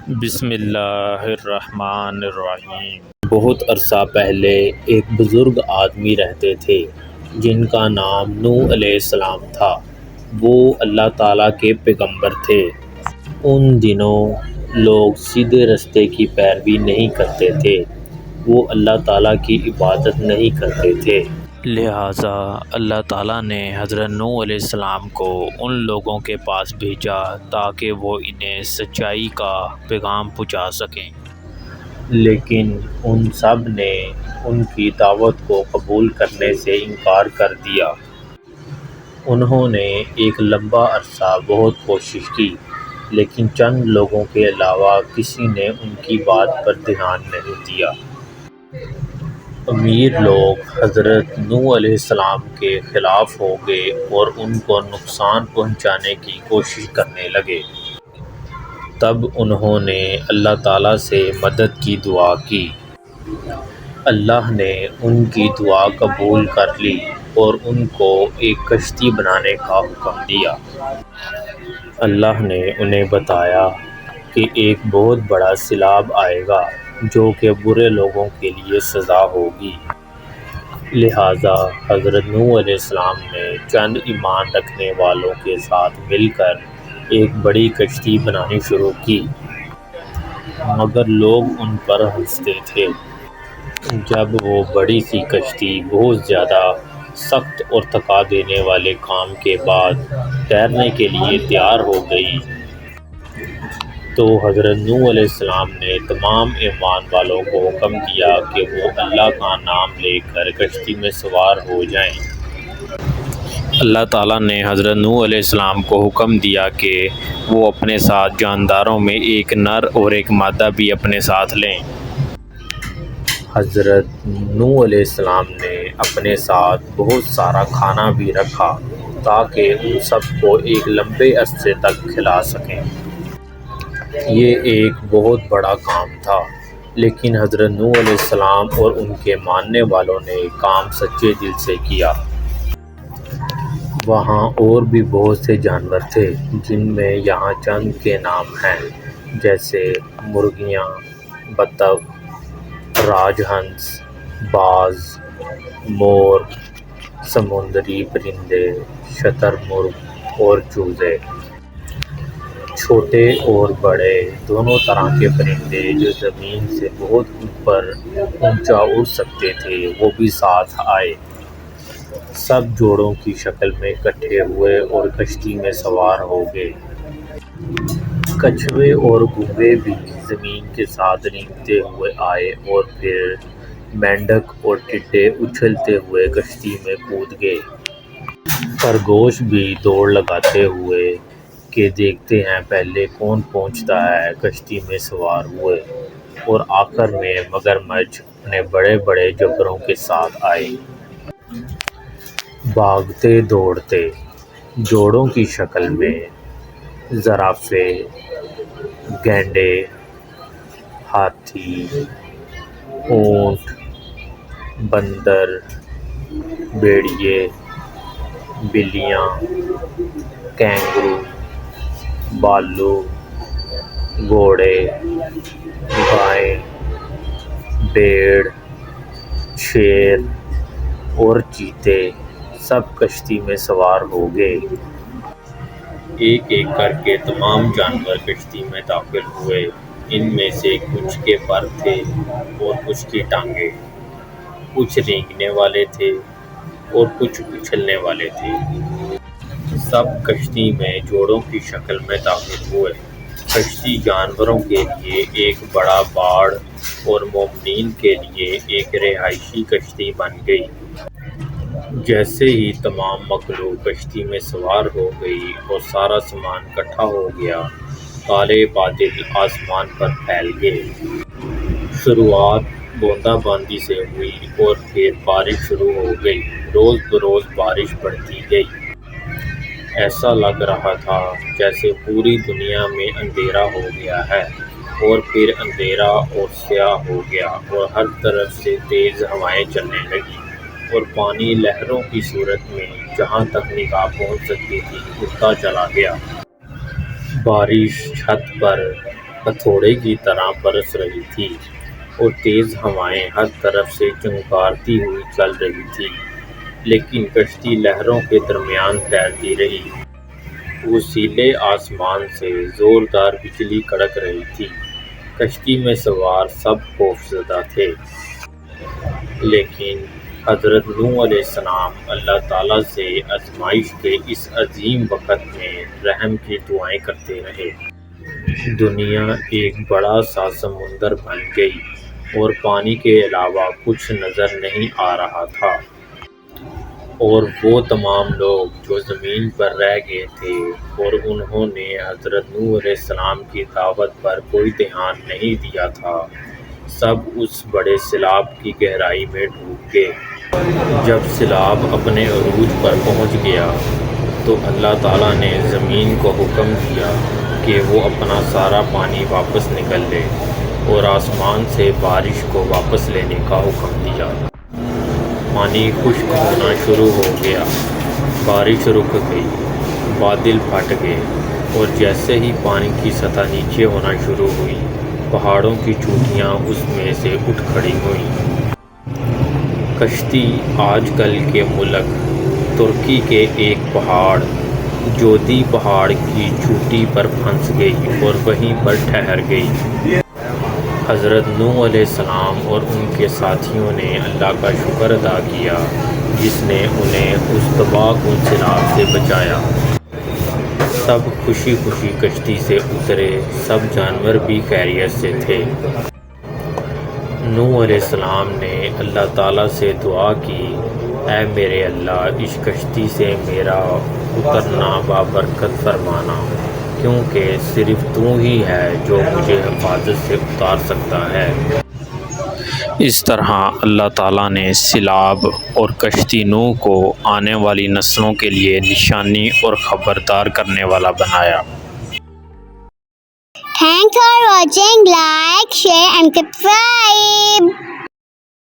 بسم اللہ الرحمن الرحیم۔ بہت عرصہ پہلے ایک بزرگ آدمی رہتے تھے جن کا نام نوح علیہ السلام تھا۔ وہ اللہ تعالیٰ کے پیغمبر تھے۔ ان دنوں لوگ سیدھے راستے کی پیروی نہیں کرتے تھے، وہ اللہ تعالیٰ کی عبادت نہیں کرتے تھے۔ لہٰذا اللہ تعالیٰ نے حضرت نوح علیہ السلام کو ان لوگوں کے پاس بھیجا تاکہ وہ انہیں سچائی کا پیغام پہنچا سکیں، لیکن ان سب نے ان کی دعوت کو قبول کرنے سے انکار کر دیا۔ انہوں نے ایک لمبا عرصہ بہت کوشش کی، لیکن چند لوگوں کے علاوہ کسی نے ان کی بات پر دھیان نہیں دیا۔ امیر لوگ حضرت نوح علیہ السلام کے خلاف ہو گئے اور ان کو نقصان پہنچانے کی کوشش کرنے لگے۔ تب انہوں نے اللہ تعالیٰ سے مدد کی دعا کی۔ اللہ نے ان کی دعا قبول کر لی اور ان کو ایک کشتی بنانے کا حکم دیا۔ اللہ نے انہیں بتایا کہ ایک بہت بڑا سیلاب آئے گا جو کہ برے لوگوں کے لیے سزا ہوگی۔ لہٰذا حضرت نوح علیہ السلام نے چند ایمان رکھنے والوں کے ساتھ مل کر ایک بڑی کشتی بنانی شروع کی، مگر لوگ ان پر ہنستے تھے۔ جب وہ بڑی سی کشتی بہت زیادہ سخت اور تھکا دینے والے کام کے بعد تیرنے کے لیے تیار ہو گئی تو حضرت نوح علیہ السلام نے تمام ایمان والوں کو حکم دیا کہ وہ اللہ کا نام لے کر کشتی میں سوار ہو جائیں۔ اللہ تعالیٰ نے حضرت نوح علیہ السلام کو حکم دیا کہ وہ اپنے ساتھ جانداروں میں ایک نر اور ایک مادہ بھی اپنے ساتھ لیں۔ حضرت نوح علیہ السلام نے اپنے ساتھ بہت سارا کھانا بھی رکھا تاکہ ان سب کو ایک لمبے عرصے تک کھلا سکیں۔ یہ ایک بہت بڑا کام تھا، لیکن حضرت نوح علیہ السلام اور ان کے ماننے والوں نے کام سچے دل سے کیا۔ وہاں اور بھی بہت سے جانور تھے جن میں یہاں چند کے نام ہیں، جیسے مرغیاں، بطخ، راج ہنس، باز، مور، سمندری پرندے، شتر مرغ اور چوزے۔ چھوٹے اور بڑے دونوں طرح کے پرندے جو زمین سے بہت اوپر اونچا اڑ سکتے تھے وہ بھی ساتھ آئے۔ سب جوڑوں کی شکل میں اکٹھے ہوئے اور کشتی میں سوار ہو گئے۔ کچھوے اور گونگے بھی زمین کے ساتھ رینگتے ہوئے آئے اور پھر مینڈک اور ٹڈے اچھلتے ہوئے کشتی میں کود گئے۔ خرگوش بھی دوڑ لگاتے ہوئے کہ دیکھتے ہیں پہلے کون پہنچتا ہے کشتی میں سوار ہوئے، اور آخر میں مگرمچھ اپنے بڑے بڑے جبڑوں کے ساتھ آئے۔ بھاگتے دوڑتے جوڑوں کی شکل میں زرافے، گینڈے، ہاتھی، اونٹ، بندر، بھیڑیے، بلیاں، کینگرو، بھالو، گھوڑے، گائیں، بھیڑ، شیر اور چیتے سب کشتی میں سوار ہو گئے۔ ایک ایک کر کے تمام جانور کشتی میں داخل ہوئے۔ ان میں سے کچھ کے پر تھے اور کچھ کی ٹانگیں، کچھ رینگنے والے تھے اور کچھ اچھلنے والے تھے۔ سب کشتی میں جوڑوں کی شکل میں داخل ہوئے۔ کشتی جانوروں کے لیے ایک بڑا باڑ اور مومنین کے لیے ایک رہائشی کشتی بن گئی۔ جیسے ہی تمام مخلوق کشتی میں سوار ہو گئی اور سارا سامان اکٹھا ہو گیا، کالے بادل آسمان پر پھیل گئے۔ شروعات بوندا باندی سے ہوئی اور پھر بارش شروع ہو گئی۔ روز بروز بارش بڑھتی گئی۔ ایسا لگ رہا تھا جیسے پوری دنیا میں اندھیرا ہو گیا ہے، اور پھر اندھیرا اور سیاہ ہو گیا اور ہر طرف سے تیز ہوائیں چلنے لگیں اور پانی لہروں کی صورت میں جہاں تک نگاہ پہنچ سکتی تھی اڑتا چلا گیا۔ بارش چھت پر، ہتھوڑے کی طرح برس رہی تھی اور تیز ہوائیں ہر طرف سے چنکارتی ہوئی چل رہی تھی، لیکن کشتی لہروں کے درمیان تیرتی رہی۔ وسیلے آسمان سے زوردار بجلی کڑک رہی تھی۔ کشتی میں سوار سب خوفزدہ تھے، لیکن حضرت نوح علیہ السلام اللہ تعالیٰ سے آزمائش کے اس عظیم وقت میں رحم کی دعائیں کرتے رہے۔ دنیا ایک بڑا سا سمندر بن گئی اور پانی کے علاوہ کچھ نظر نہیں آ رہا تھا، اور وہ تمام لوگ جو زمین پر رہ گئے تھے اور انہوں نے حضرت نوح علیہ السلام کی دعوت پر کوئی دھیان نہیں دیا تھا، سب اس بڑے سیلاب کی گہرائی میں ڈوب گئے۔ جب سیلاب اپنے عروج پر پہنچ گیا تو اللہ تعالیٰ نے زمین کو حکم دیا کہ وہ اپنا سارا پانی واپس نکل لے، اور آسمان سے بارش کو واپس لینے کا حکم دیا۔ پانی خشک ہونا شروع ہو گیا، بارش رک گئی، بادل پھٹ گئے، اور جیسے ہی پانی کی سطح نیچے ہونا شروع ہوئی، پہاڑوں کی چوٹیاں اس میں سے اٹھ کھڑی ہوئیں۔ کشتی آج کل کے ملک ترکی کے ایک پہاڑ جودی پہاڑ کی چوٹی پر پھنس گئی اور وہیں پر ٹھہر گئی۔ حضرت نوح علیہ السلام اور ان کے ساتھیوں نے اللہ کا شکر ادا کیا جس نے انہیں اس تباہ کن سیلاب سے بچایا۔ سب خوشی خوشی کشتی سے اترے، سب جانور بھی خیریت سے تھے۔ نوح علیہ السلام نے اللہ تعالیٰ سے دعا کی، اے میرے اللہ، اس کشتی سے میرا اترنا بابرکت فرمانا، کیونکہ صرف تو ہی ہے جو مجھے حفاظت سے اتار سکتا ہے۔ اس طرح اللہ تعالیٰ نے سیلاب اور کشتی نوح کو آنے والی نسلوں کے لیے نشانی اور خبردار کرنے والا بنایا۔ Thanks for watching. Like, share and subscribe.